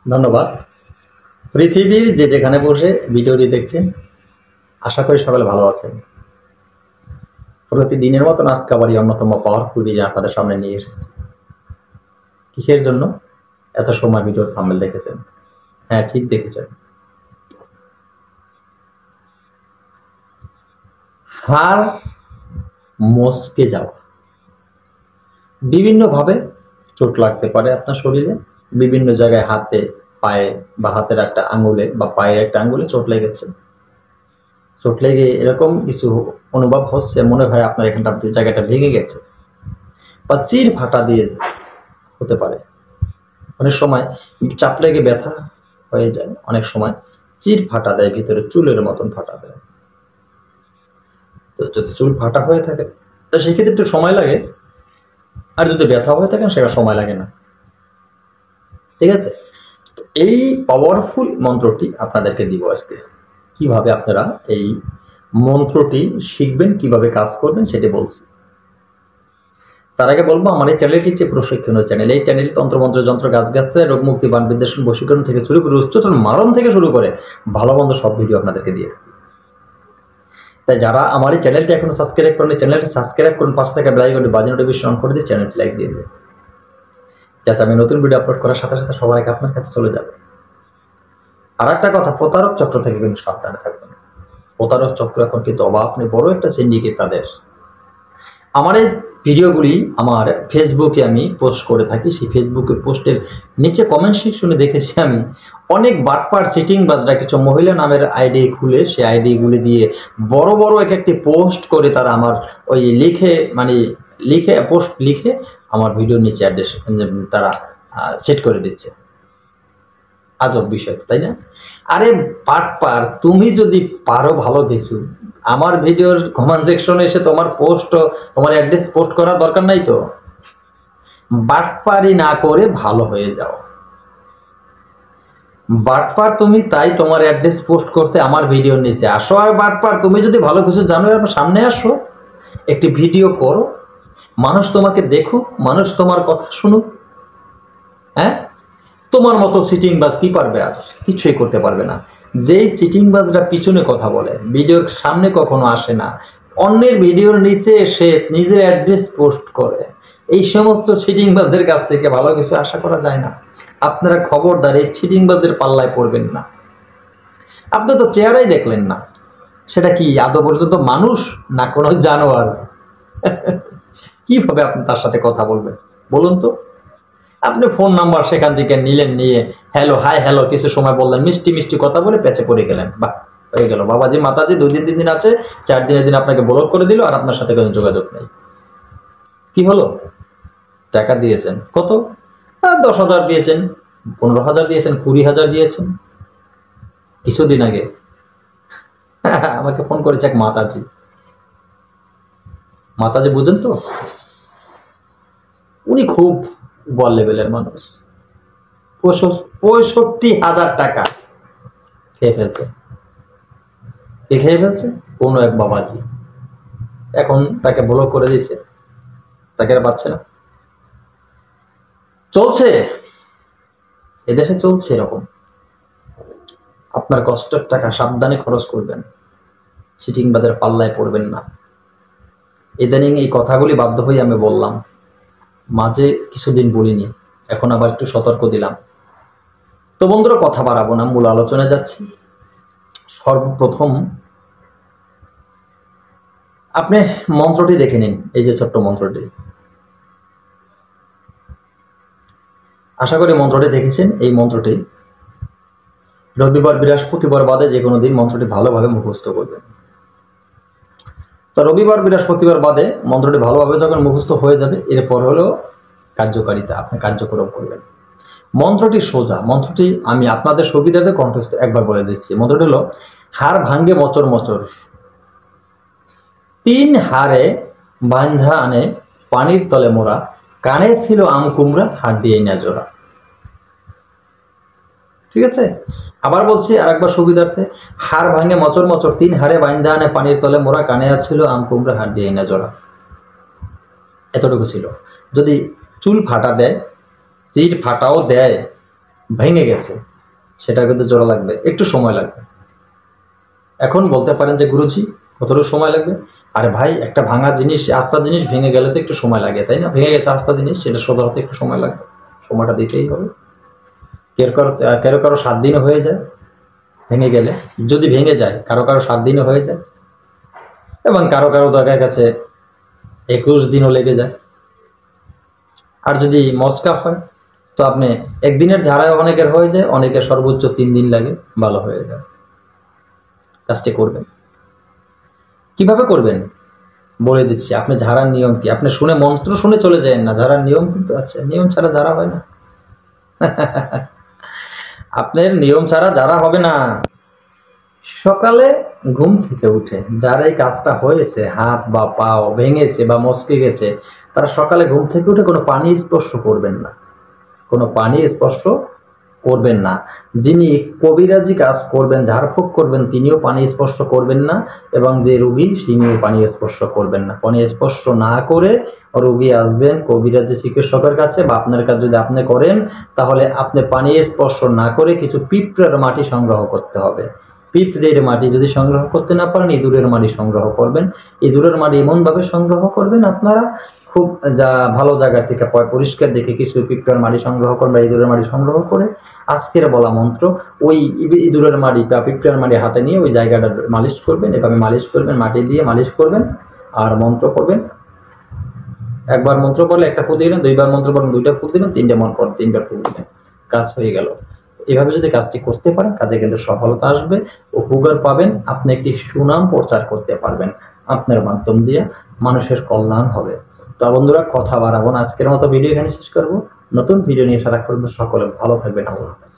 ধন্যবাদ। পৃথিবীর যে যেখানে বসে ভিডিওটি দেখছেন, আশা করি সকলে ভালো আছেন। প্রতিদিনের মতন আজকে আবার অন্যতম পাওয়ারফুল ভিডিও আপনাদের সামনে নিয়ে এসেছি। কিসের জন্য এত সময় ভিডিওর থাম্বনেল দেখেছেন? হ্যাঁ, ঠিক দেখেছেন। হাড় মচকে যাওয়া। বিভিন্নভাবে চোট লাগতে পারে আপনার শরীরে, বিভিন্ন জায়গায় হাতে, পায়ে বা হাতের একটা আঙ্গুলে বা পায়ের একটা আঙ্গুলে চোট লেগেছে। চোট লেগে এরকম কিছু অনুভব হচ্ছে, মনে হয় আপনার এখানটা জায়গাটা ভেঙে গেছে বা চির ফাটা দিয়ে হতে পারে। অনেক সময় চাপ লেগে ব্যথা হয়ে যায়, অনেক সময় চির ফাটা দেয়, ভিতরে চুলের মতন ফাটা দেয়। তো যদি চুল ফাটা হয়ে থাকে তো সেক্ষেত্রে একটু সময় লাগে, আর যদি ব্যথা হয়ে থাকে সেটা সময় লাগে না। ঠিক আছে, এই পাওয়ারফুল মন্ত্রটি আপনাদেরকে দিব আজকে। কিভাবে আপনারা এই মন্ত্রটি শিখবেন, কিভাবে কাজ করবেন সেটি বলছি। তার আগে বলবো, আমার এই চ্যানেলটি হচ্ছে প্রশিক্ষণের চ্যানেল। এই চ্যানেল তন্ত্রমন্ত্র, যন্ত্র, গাছগাছরা, রোগ মুক্তি, বান বিদ্বেষণ, বশীকরণ থেকে শুরু করে উচ্চতর মারণ থেকে শুরু করে ভালো মন্দ সব ভিডিও আপনাদেরকে দিয়ে থাকি। তাই যারা আমার এই চ্যানেলটি এখনো সাবস্ক্রাইব করেন, চ্যানেলটি সাবস্ক্রাইব করুন, পাশে থাকা বেল আইকনটি বাজে নোটিফিকেশন অন করে দিয়ে চ্যানেলটি লাইক দিয়ে দেবেন, যাতে আমি নতুন ভিডিও আপলোড করার সাথে সাথে সবাই আপনার কাছে চলে যাবে। আর একটা কথা, প্রতারক চক্র থেকে কিন্তু সাবধানে থাকবেন। প্রতারক চক্র এখন কিন্তু অবাক নেই, বড় একটা সিন্ডিকেট তাদের। আমার এই ভিডিওগুলি আমার ফেসবুকে আমি পোস্ট করে থাকি। সেই ফেসবুকে পোস্টের নিচে কমেন্ট সেকশনে দেখেছি আমি অনেক বাটপার সিটিং বাজরা কিছু মহিলা নামের আইডি খুলে সেই আইডিগুলি দিয়ে বড় বড় এক একটি পোস্ট করে তারা আমার ওই লিখে পোস্ট লিখে আমার ভিডিওর নিচে অ্যাড্রেস তারা সেট করে দিচ্ছে। আজব বিষয়, তাই না? আরে বাটপার, তুমি যদি পারো ভালো কিছু, আমার ভিডিওর কমেন্ট সেকশনে এসে তোমার পোস্ট, তোমার অ্যাড্রেস পোস্ট করার দরকার নাই তো। বাটপারি না করে ভালো হয়ে যাও। বাটপার তুমি, তাই তোমার অ্যাড্রেস পোস্ট করতে আমার ভিডিওর নিচে আসো। আর বাটপার তুমি যদি ভালো কিছু জানো, সামনে আসো, একটি ভিডিও করো, মানুষ তোমাকে দেখুক, মানুষ তোমার কথা শুনুক। হ্যাঁ, তোমার মতো চিটিং বাজ কি পারবে? আর কিছুই করতে পারবে না। যেই চিটিং বাজরা পিছনে কথা বলে, ভিডিওর সামনে কখনো আসে না, অন্যের ভিডিওর নিচে এসে নিজের অ্যাড্রেস পোস্ট করে, এই সমস্ত চিটিং বাজদের কাছ থেকে ভালো কিছু আশা করা যায় না। আপনারা খবরদার এই চিটিং বাজদের পাল্লায় পড়বেন না। আপনি তো চেহারাই দেখলেন না, সেটা কি আদৌ পর্যন্ত মানুষ না কোনো জানোয়ার? কিভাবে আপনি তার সাথে কথা বলবেন বলুন তো? আপনি ফোন নাম্বার সেখান থেকে নিলেন, নিয়ে হ্যালো, হাই হ্যালো কিছু সময় বললেন, মিষ্টি মিষ্টি কথা বলে পেঁচে পড়ে গেলেন। বাহ, হয়ে গেল। বাবাজি মাতাজি 2 দিন 3 দিন আছে, 4 দিনের দিন আপনাকে ব্লক করে দিল, আর আপনার সাথে কোনো যোগাযোগ নেই। কি হলো? টাকা দিয়েছেন কত? 10,000 দিয়েছেন, 15,000 দিয়েছেন, 20,000 দিয়েছেন। কিছুদিন আগে আমাকে ফোন করেছে এক মাতাজি। মাতাজি বুঝেন তো, উনি খুব উপর লেভেলের মানুষ। 65,000 টাকা খেয়ে ফেলছে। কে খেয়ে ফেলছে? কোনো এক বাবাজি। এখন তাকে ব্লক করে দিয়েছে, তাকে আর পাচ্ছে না। চলছে, এদেশে চলছে এরকম। আপনার কষ্টের টাকা সাবধানে খরচ করবেন, চিটিংবাজের পাল্লায় পড়বেন না। ইদানিং এই কথাগুলি বাধ্য হয়ে আমি বললাম, মাঝে কিছুদিন বলিনি, এখন আবার একটু সতর্ক দিলাম। তো বন্ধুরা, কথা বাড়াবো না, মূল আলোচনায় যাচ্ছি। সর্বপ্রথম আপনি মন্ত্রটি দেখে নিন, এই যে ছোট্ট মন্ত্রটি। আশা করি মন্ত্রটি দেখেছেন। এই মন্ত্রটি রবিবার, বৃহস্পতিবার বাদে যে কোনো দিন মন্ত্রটি ভালোভাবে মুখস্থ করবেন। তো রবিবার, বৃহস্পতিবার বাদে মন্ত্রটি ভালোভাবে যখন মুখস্থ হয়ে যাবে, এরপর হলো কার্যকারিতা, আপনি কার্যক্রম করবেন। মন্ত্রটি সোজা। মন্ত্রটি আমি আপনাদের সুবিধাতে কণ্ঠস্থ একবার বলে দিচ্ছি। মন্ত্রটি হলো, হাড় ভাঙ্গে মচর মচর, 3 হাড়ে বাঁধা আনে পানির তলে মোরা, কানে ছিল আম কুমড়া, হাড় দিয়ে না জোড়া। ঠিক আছে, আবার বলছি আরেকবার সুবিধার্থে। হাড় ভাঙে মচর মচর, 3 হাড়ে বাঁধা আনে পানির তলে মোরা, কানে ছিল আম কুমড়া, হাড় দিয়ে না জোড়া। এতটুকু ছিল। যদি চুল ফাটা দেয়, চির ফাটাও দেয়, ভেঙে গেছে, সেটা কিন্তু জোড়া লাগবে, একটু সময় লাগবে। এখন বলতে পারেন যে গুরুজি কতটুকু সময় লাগবে? আরে ভাই, একটা ভাঙা জিনিস, আস্তা জিনিস ভেঙে গেলে তো একটু সময় লাগে, তাই না? ভেঙে গেছে আস্তা জিনিস, সেটা সোজা হতে একটু সময় লাগবে, সময়টা দিতেই হবে। কারো কারো 7 দিনও হয়ে যায় ভেঙে গেলে, যদি ভেঙে যায় কারো কারো 7 দিনও হয়ে যায়, এবং কারো কারো জায়গায় কাছে 21 দিনও লেগে যায়। আর যদি মস্কা হয় তো আপনি একদিনের ঝাড়ায় অনেকের হয়ে যায়, অনেকের সর্বোচ্চ 3 দিন লাগে, ভালো হয়ে যায়। কাজটি করবেন কিভাবে করবেন বলে দিচ্ছি। আপনি ঝাড়ার নিয়ম কি, আপনি শুনে মন্ত্র শুনে চলে যায় না, ঝাড়ার নিয়ম কিন্তু আছে, নিয়ম ছাড়া ঝাড়া হয় না। আপনার নিয়ম ছাড়া ঝাড়া হবে না। সকালে ঘুম থেকে উঠে যার এই কাজটা হয়েছে, হাত বা পাও ভেঙেছে বা মচকে গেছে, তারা সকালে ঘুম থেকে উঠে কোনো পানি স্পর্শ করবেন না, কোনো পানি স্পর্শ করবেন না। যিনি কবিরাজি কাজ করবেন, ঝাড়ফুঁক করবেন, তিনিও পানি স্পর্শ করবেন না, এবং যে রোগী তিনিও পানি স্পর্শ করবেন না। পানি স্পর্শ না করে রোগী আসবেন কবিরাজি চিকিৎসকের কাছে, বা আপনার কাছে যদি আপনি করেন, তাহলে আপনি পানি স্পর্শ না করে কিছু পিঁপড়ার মাটি সংগ্রহ করতে হবে। পিঁপড়ের মাটি যদি সংগ্রহ করতে না পারেন, ইঁদুরের মাটি সংগ্রহ করবেন। ইঁদুরের মাটি এমন ভাবে সংগ্রহ করবেন আপনারা, খুব ভালো জায়গা থেকে পরিষ্কার দেখে কিছু পিঁপড়ার মাটি সংগ্রহ করবেন বা ইঁদুরের মাটি সংগ্রহ করে আজকের বলা মন্ত্র ওই ইঁদুরের মাটি বা পিঁপড়ার মাটি হাতে নিয়ে ওই জায়গাটা মালিশ করবেন, এভাবে মালিশ করবেন, মাটি দিয়ে মালিশ করবেন আর মন্ত্র করবেন। একবার মন্ত্র পড়লে একটা ফুল দিবেন, দুইবার মন্ত্র পড়লে 2টা ফুল দিবেন, 3বার ফুল দিবেন, কাজ হয়ে গেল। এভাবে যদি কাজটি করতে পারেন, কাজে কিন্তু সফলতা আসবে, উপকার পাবেন, আপনি একটি সুনাম প্রচার করতে পারবেন, আপনার মাধ্যম দিয়ে মানুষের কল্যাণ হবে। তো বন্ধুরা, কথা বাড়াবো না, আজকের মতো ভিডিও এখানে শেষ করবো। নতুন ভিডিও নিয়ে সারা করবেন, সকলে ভালো থাকবেন। আল্লাহ হাফেজ।